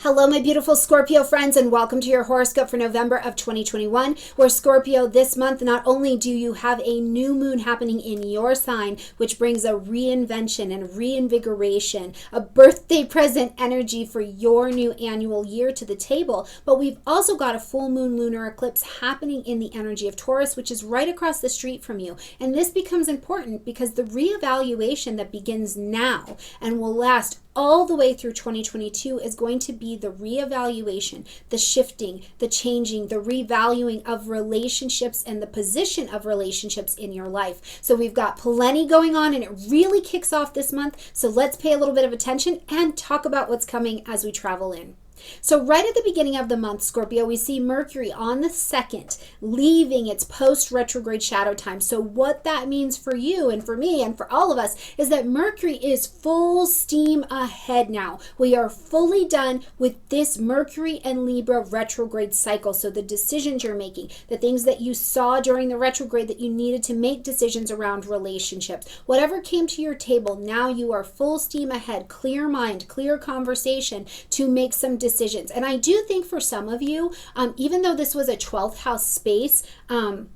Hello, my beautiful Scorpio friends, and welcome to your horoscope for November of 2021, where Scorpio, this month, not only do you have a new moon happening in your sign, which brings a reinvention and reinvigoration, a birthday present energy for your new annual year to the table, but we've also got a full moon lunar eclipse happening in the energy of Taurus, which is right across the street from you. And this becomes important because the reevaluation that begins now and will last all the way through 2022 is going to be the reevaluation, the shifting, the changing, the revaluing of relationships and the position of relationships in your life. So we've got plenty going on and it really kicks off this month. So let's pay a little bit of attention and talk about what's coming as we travel in. So right at the beginning of the month, Scorpio, we see Mercury on the 2nd leaving its post-retrograde shadow time. So what that means for you and for me and for all of us is that Mercury is full steam ahead now. We are fully done with this Mercury and Libra retrograde cycle. So the decisions you're making, the things that you saw during the retrograde that you needed to make decisions around relationships, whatever came to your table, now you are full steam ahead, clear mind, clear conversation to make some decisions. And I do think for some of you, even though this was a 12th house space, I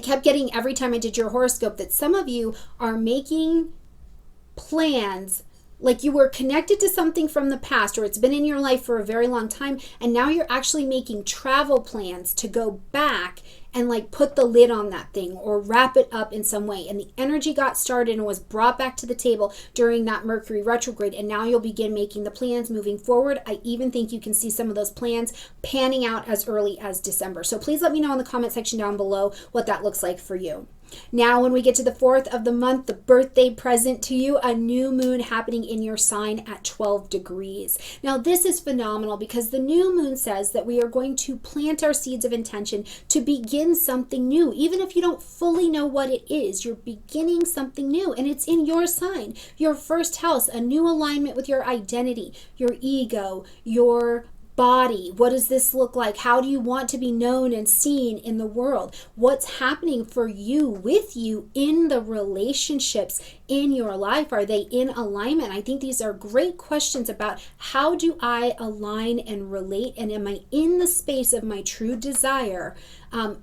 kept getting every time I did your horoscope that some of you are making plans like you were connected to something from the past, or it's been in your life for a very long time, and now you're actually making travel plans to go back and like put the lid on that thing or wrap it up in some way. And the energy got started and was brought back to the table during that Mercury retrograde. And now you'll begin making the plans moving forward. I even think you can see some of those plans panning out as early as December. So please let me know in the comment section down below what that looks like for you. Now, when we get to the 4th of the month, the birthday present to you, a new moon happening in your sign at 12 degrees. Now, this is phenomenal because the new moon says that we are going to plant our seeds of intention to begin something new. Even if you don't fully know what it is, you're beginning something new, and it's in your sign, your first house, a new alignment with your identity, your ego, your body. What does this look like? How do you want to be known and seen in the world? What's happening for you, with you, in the relationships in your life? Are they in alignment? I think these are great questions about how do I align and relate, and am I in the space of my true desire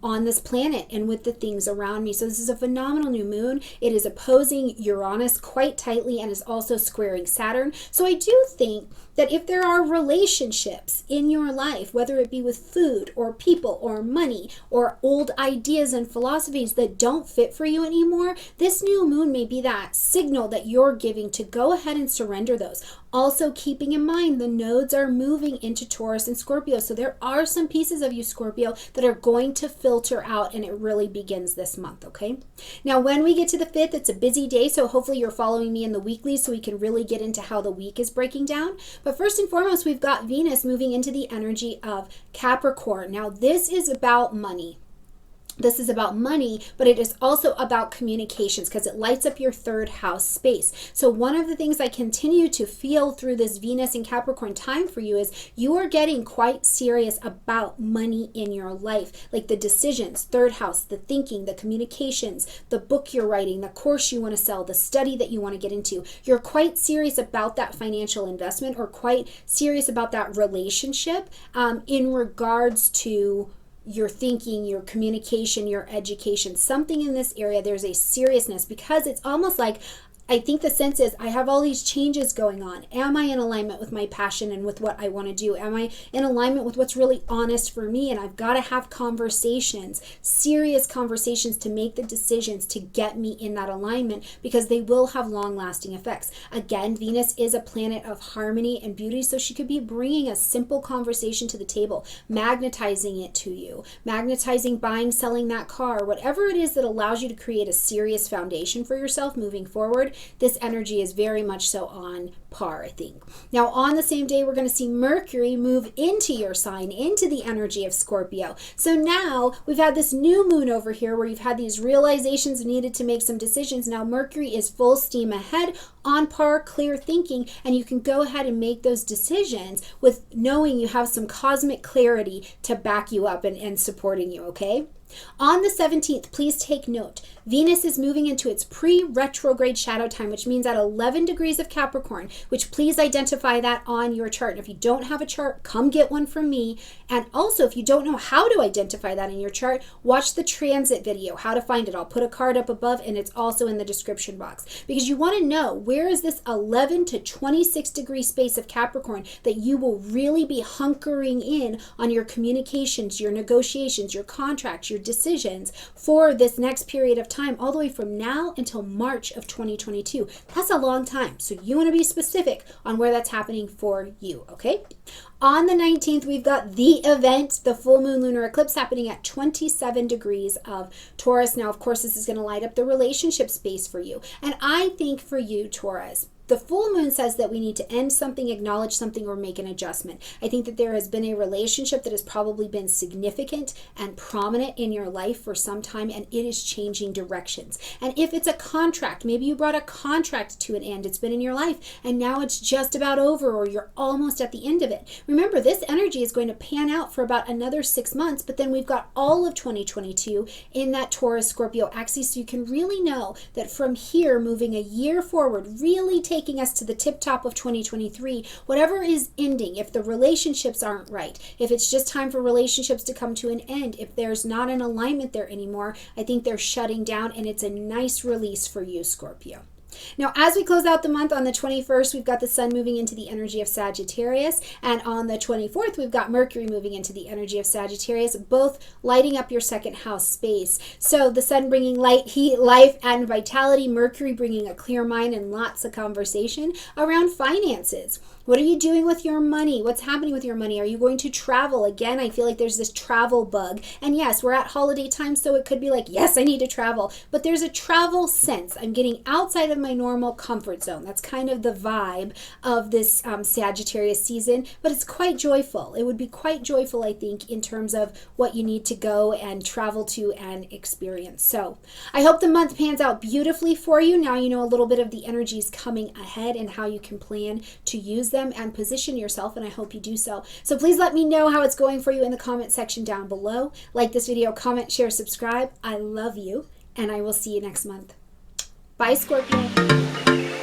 on this planet and with the things around me. So this is a phenomenal new moon. It is opposing Uranus quite tightly and is also squaring Saturn. So I do think that if there are relationships in your life, whether it be with food or people or money or old ideas and philosophies that don't fit for you anymore, this new moon may be that signal that you're giving to go ahead and surrender those. Also keeping in mind the nodes are moving into Taurus and Scorpio. So there are some pieces of you, Scorpio, that are going to filter out, and it really begins this month, okay? Now, when we get to the 5th, it's a busy day, so hopefully you're following me in the weekly so we can really get into how the week is breaking down. But first and foremost, we've got Venus moving into the energy of Capricorn. Now, this is about money. This is about money, but it is also about communications because it lights up your 3rd house space. So one of the things I continue to feel through this Venus and Capricorn time for you is you are getting quite serious about money in your life, like the decisions, 3rd house, the thinking, the communications, the book you're writing, the course you want to sell, the study that you want to get into. You're quite serious about that financial investment or quite serious about that relationship in regards to your thinking, your communication, your education, something in this area. There's a seriousness because it's almost like, I think the sense is I have all these changes going on. Am I in alignment with my passion and with what I want to do? Am I in alignment with what's really honest for me? And I've got to have conversations, serious conversations to make the decisions to get me in that alignment because they will have long-lasting effects. Again, Venus is a planet of harmony and beauty, so she could be bringing a simple conversation to the table, magnetizing it to you, magnetizing buying, selling that car, whatever it is that allows you to create a serious foundation for yourself moving forward. This energy is very much so on par, I think. Now, on the same day, we're going to see Mercury move into your sign, into the energy of Scorpio. So now we've had this new moon over here where you've had these realizations needed to make some decisions. Now Mercury is full steam ahead, on par, clear thinking, and you can go ahead and make those decisions with knowing you have some cosmic clarity to back you up and supporting you, okay? On the 17th, please take note, Venus is moving into its pre-retrograde shadow time, which means at 11 degrees of Capricorn, which please identify that on your chart. And if you don't have a chart, come get one from me. And also, if you don't know how to identify that in your chart, watch the transit video, how to find it. I'll put a card up above, and it's also in the description box, because you want to know where is this 11 to 26 degree space of Capricorn that you will really be hunkering in on your communications, your negotiations, your contracts, your decisions for this next period of time, all the way from now until March of 2022. That's a long time. So you want to be specific on where that's happening for you, okay? On the 19th, we've got the event, the full moon lunar eclipse, happening at 27 degrees of Taurus. Now, of course, this is going to light up the relationship space for you. And I think for you, Taurus, the full moon says that we need to end something, acknowledge something, or make an adjustment. I think that there has been a relationship that has probably been significant and prominent in your life for some time, and it is changing directions. And if it's a contract, maybe you brought a contract to an end, it's been in your life, and now it's just about over, or you're almost at the end of it. Remember, this energy is going to pan out for about another 6 months, but then we've got all of 2022 in that Taurus Scorpio axis, so you can really know that from here, moving a year forward, really taking us to the tip top of 2023, whatever is ending, if the relationships aren't right, if it's just time for relationships to come to an end, if there's not an alignment there anymore, I think they're shutting down, and it's a nice release for you, Scorpio. Now, as we close out the month on the 21st, we've got the sun moving into the energy of Sagittarius, and on the 24th, we've got Mercury moving into the energy of Sagittarius, both lighting up your second house space. So the sun bringing light, heat, life, and vitality, Mercury bringing a clear mind and lots of conversation around finances. What are you doing with your money? What's happening with your money? Are you going to travel? Again, I feel like there's this travel bug. And yes, we're at holiday time, so it could be like, yes, I need to travel. But there's a travel sense. I'm getting outside of my normal comfort zone. That's kind of the vibe of this Sagittarius season, but it's quite joyful. It would be quite joyful, I think, in terms of what you need to go and travel to and experience. So I hope the month pans out beautifully for you. Now you know a little bit of the energies coming ahead and how you can plan to use them and position yourself, and I hope you do so. So please let me know how it's going for you in the comment section down below. Like this video, comment, share, subscribe. I love you, and I will see you next month. Bye, Scorpio.